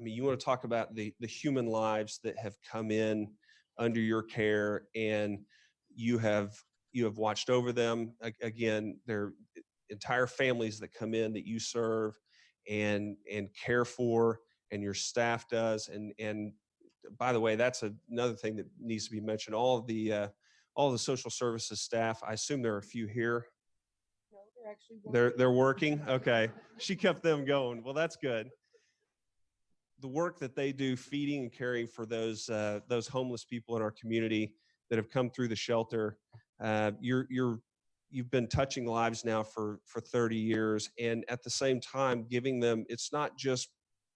I mean, you want to talk about the human lives that have come in under your care, and you have watched over them. Again, they're entire families that come in that you serve and care for, and your staff does. And by the way, that's another thing that needs to be mentioned. All the social services staff, I assume there are a few here. No, they're actually working. They're working. Okay, she kept them going. Well, that's good. The work that they do feeding and caring for those homeless people in our community that have come through the shelter, you've been touching lives now for 30 years, and at the same time giving them, it's not just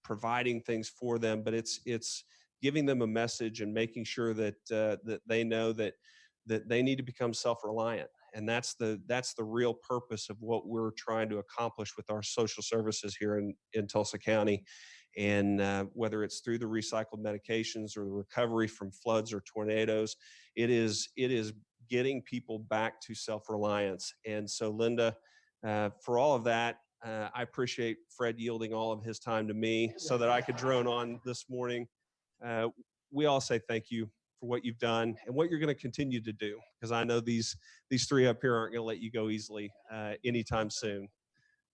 providing things for them, but it's giving them a message and making sure that that they know that they need to become self-reliant. And that's the real purpose of what we're trying to accomplish with our social services here in Tulsa County. And whether it's through the recycled medications or the recovery from floods or tornadoes, it is getting people back to self-reliance. And so, Linda, for all of that, I appreciate Fred yielding all of his time to me so that I could drone on this morning. We all say thank you for what you've done and what you're going to continue to do, because I know these three up here aren't going to let you go easily anytime soon.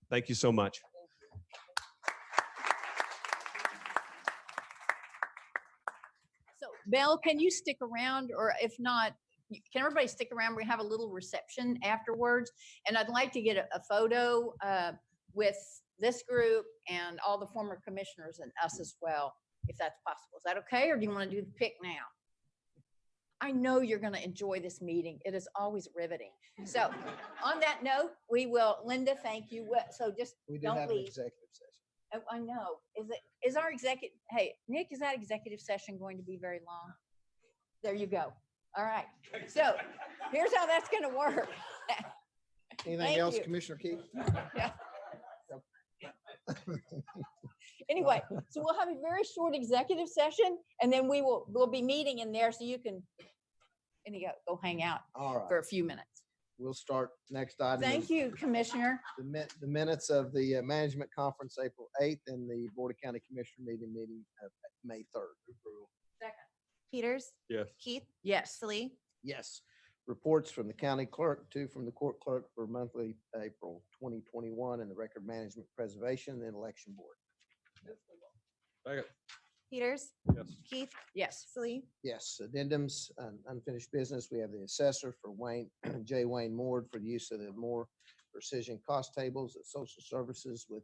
Thank you so much. So, Belle, can you stick around, or if not, can everybody stick around? We have a little reception afterwards, and I'd like to get a photo with this group and all the former commissioners and us as well, if that's possible. Is that okay, or do you want to do the pic now? I know you're going to enjoy this meeting. It is always riveting. So on that note, we will, Linda, thank you. So just We did don't have leave. an executive session. I know. Is our executive, hey, Nick, is that executive session going to be very long? There you go. All right. So here's how that's going to work. Anything Thank else, you. Commissioner Keith? Yeah. Anyway, so we'll have a very short executive session, and then we'll be meeting in there, so you can go hang out All right. for a few minutes. We'll start next item. Thank you, Commissioner. The minutes of the management conference, April 8th, and the Board of County Commissioner meeting of May 3rd. Second. Peters? Yes. Keith? Yes. Salee? Yes. Reports from the county clerk, 2 from the court clerk for monthly April 2021, and the record management preservation and election board. Second. Peters? Yes. Keith? Yes. Salee? Yes. Addendums, unfinished business. We have the assessor for J. Wayne Moore for the use of the Moore precision cost tables at social services with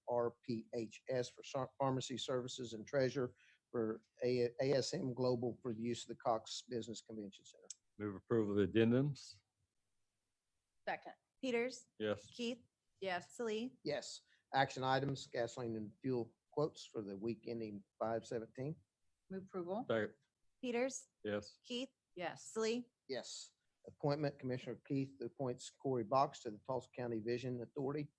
RPHS for pharmacy services, and treasurer for ASM Global for the use of the Cox Business Convention Center. Move approval of addendums. Second. Peters? Yes. Keith? Yes. Salee? Yes. Action items, gasoline and fuel quotes for the week ending 5/17. Move approval. Second. Peters? Yes. Keith? Yes. Salee? Yes. Appointment, Commissioner Keith appoints Corey Box to the Tulsa County Vision Authority.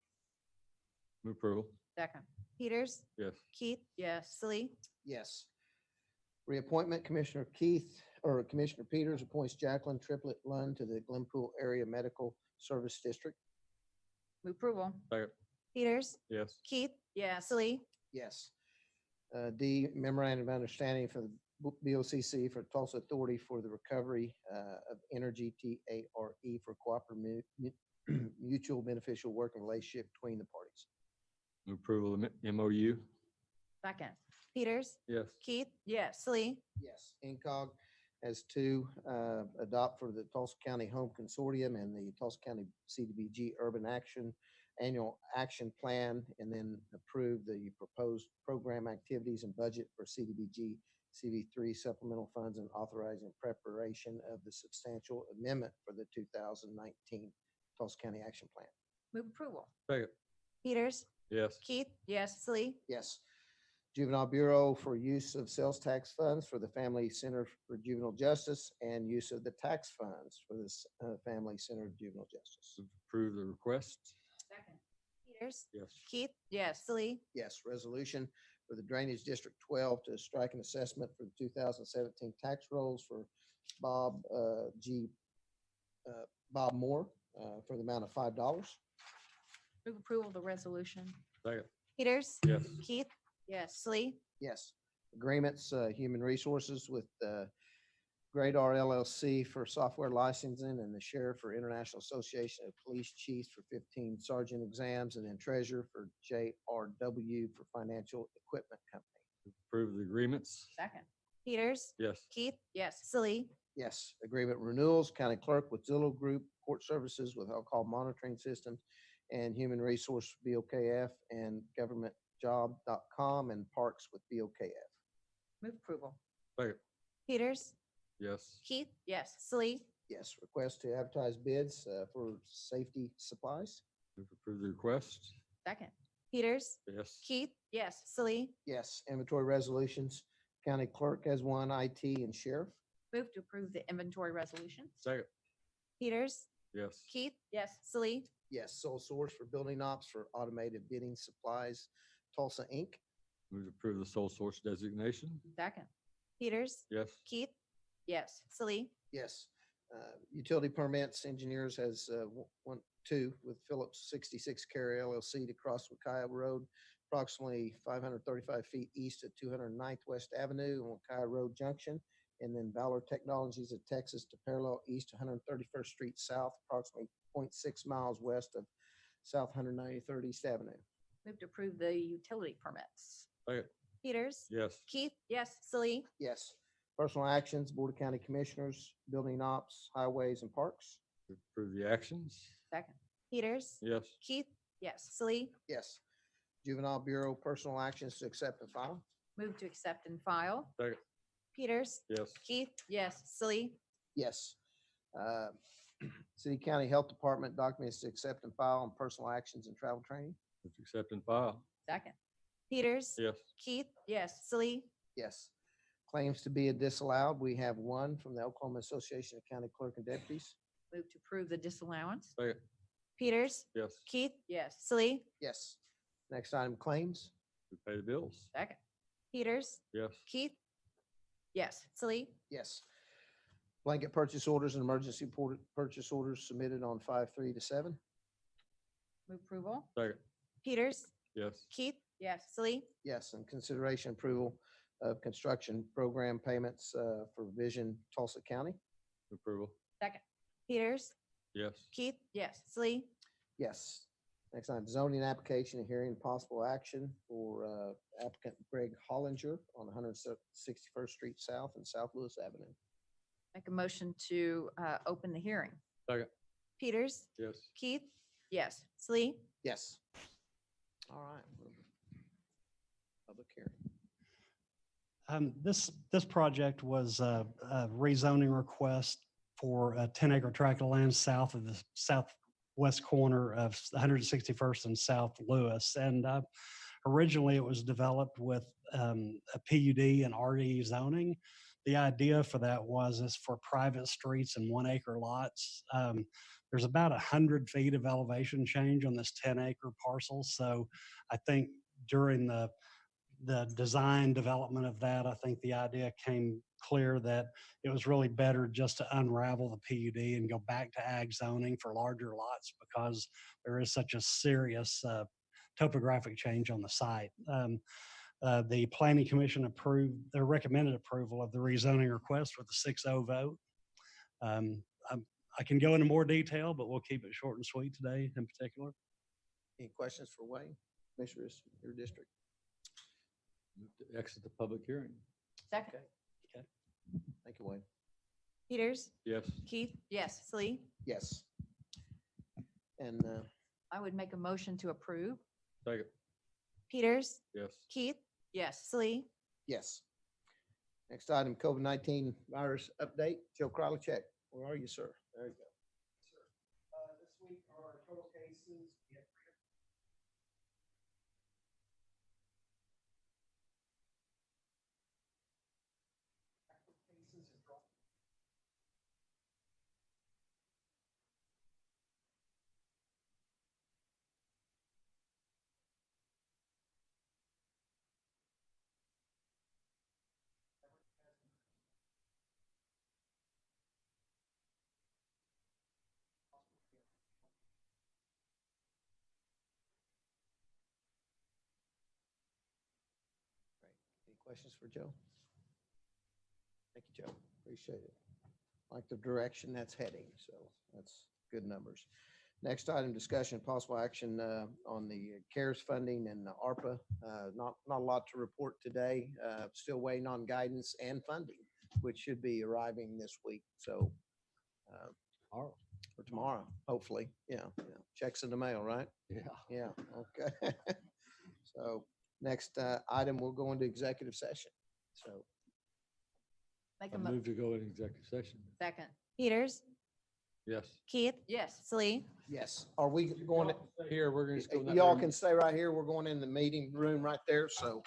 Move approval. Second. Peters? Yes. Keith? Yes. Salee? Yes. Reappointment, Commissioner Peters appoints Jacqueline Triplett Lund to the Glenpool Area Medical Service District. Move approval. Second. Peters? Yes. Keith? Yes. Salee? Yes. D, memorandum of understanding for the BOCC for Tulsa Authority for the recovery of energy, TARE, for cooperative mutual beneficial working relationship between the parties. Move approval of MOU. Second. Peters? Yes. Keith? Yes. Salee? Yes. INCOG has 2, adopt for the Tulsa County Home Consortium and the Tulsa County CDBG Urban Action Annual Action Plan, and then approve the proposed program activities and budget for CDBG CV3 supplemental funds, and authorizing preparation of the substantial amendment for the 2019 Tulsa County Action Plan. Move approval. Second. Peters? Yes. Keith? Yes. Salee? Yes. Juvenile Bureau for use of sales tax funds for the Family Center for Juvenile Justice, and use of the tax funds for this Family Center of Juvenile Justice. Approve the request. Second. Peters? Yes. Keith? Yes. Salee? Yes. Resolution for the Drainage District 12 to strike an assessment for the 2017 tax rolls for Bob Moore for the amount of $5. Move approval of the resolution. Second. Peters? Yes. Keith? Yes. Slee, Yes. Agreements, Human Resources with Great R LLC for software licensing and the Sheriff for International Association of Police Chiefs for 15 sergeant exams, and then Treasurer for JRW for Financial Equipment Company. Approve the agreements. Second. Peters, Yes. Keith, Yes. Slee, Yes. Agreement renewals, County Clerk with Zillow Group, Court Services with Alcohol Monitoring Systems, and Human Resource BOKF, and GovernmentJob.com, and Parks with BOKF. Move approval. Second. Peters, Yes. Keith, Yes. Slee, Yes. Request to advertise bids for safety supplies. Move to approve the request. Second. Peters, Yes. Keith, Yes. Slee, Yes. Inventory resolutions, County Clerk has one, IT, and Sheriff. Move to approve the inventory resolution. Second. Peters, Yes. Keith, Yes. Slee, Yes. Sole source for building ops for automated bidding supplies, Tulsa Inc. Move to approve the sole source designation. Second. Peters, Yes. Keith, Yes. Slee, Yes. Utility permits, engineers has two with Phillips 66 Carry LLC to cross Wakaya Road, approximately 535 feet east of 209th West Avenue and Wakaya Road Junction. And then Valor Technologies of Texas to parallel east 131st Street South, approximately 0.6 miles west of South 193rd East Avenue. Move to approve the utility permits. Second. Peters, Yes. Keith, Yes. Slee, Yes. Personal actions, Board of County Commissioners, Building Ops, Highways, and Parks. Move to approve the actions. Second. Peters, Yes. Keith, Yes. Slee, Yes. Juvenile Bureau, personal actions to accept and file. Move to accept and file. Second. Peters, Yes. Keith, Yes. Slee, Yes. City County Health Department documents to accept and file on personal actions and travel training. Move to accept and file. Second. Peters, Yes. Keith, Yes. Slee, Yes. Claims to be disallowed. We have one from the Oklahoma Association of County Clerk and Deputies. Move to approve the disallowance. Second. Peters, Yes. Keith, Yes. Slee, Yes. Next item, claims. We pay the bills. Second. Peters, Yes. Keith, Yes. Slee, Yes. Blanket purchase orders and emergency purchase orders submitted on 5/3 to 7. Move approval. Second. Peters, Yes. Keith, Yes. Slee, Yes, and consideration approval of construction program payments for Vision Tulsa County. Approval. Second. Peters, Yes. Keith, Yes. Slee, Yes. Next item, zoning application and hearing possible action for applicant Greg Hollinger on 161st Street South and South Lewis Avenue. Make a motion to open the hearing. Second. Peters, Yes. Keith, Yes. Slee, Yes. All right. Public hearing. This project was a rezoning request for a 10-acre tract of land south of the southwest corner of 161st and South Lewis. And originally it was developed with a PUD and RE zoning. The idea for that was is for private streets and 1-acre lots. There's about 100 feet of elevation change on this 10-acre parcel. So I think during the design development of that, I think the idea came clear that it was really better just to unravel the PUD and go back to ag zoning for larger lots because there is such a serious topographic change on the site. The Planning Commission approved, or recommended approval of the rezoning request with a 6-0 vote. I can go into more detail, but we'll keep it short and sweet today in particular. Any questions for Wayne? Commissioners, your district. Move to exit the public hearing. Second. Thank you, Wayne. Peters, Yes. Keith, Yes. Slee, Yes. And I would make a motion to approve. Second. Peters, Yes. Keith, Yes. Slee, yes. Next item, COVID-19 virus update. Joe Kralichek, where are you, sir? There you go. Sir, this week our total cases, we have active cases have dropped. Questions for Joe? Thank you, Joe. Appreciate it. Like the direction that's heading, so that's good numbers. Next item, discussion and possible action on the CARES funding and the ARPA. Not a lot to report today. Still waiting on guidance and funding, which should be arriving this week. So Tomorrow. or tomorrow, hopefully. Yeah. Checks in the mail, right? Yeah. Yeah. Okay. So next item, we'll go into executive session. So Make I a move to go in executive session. second. Peters, Yes. Keith, Yes. Slee, yes, are we going? Here, we're gonna just go. in that Y'all room. can stay right here. We're going in the meeting room right there. So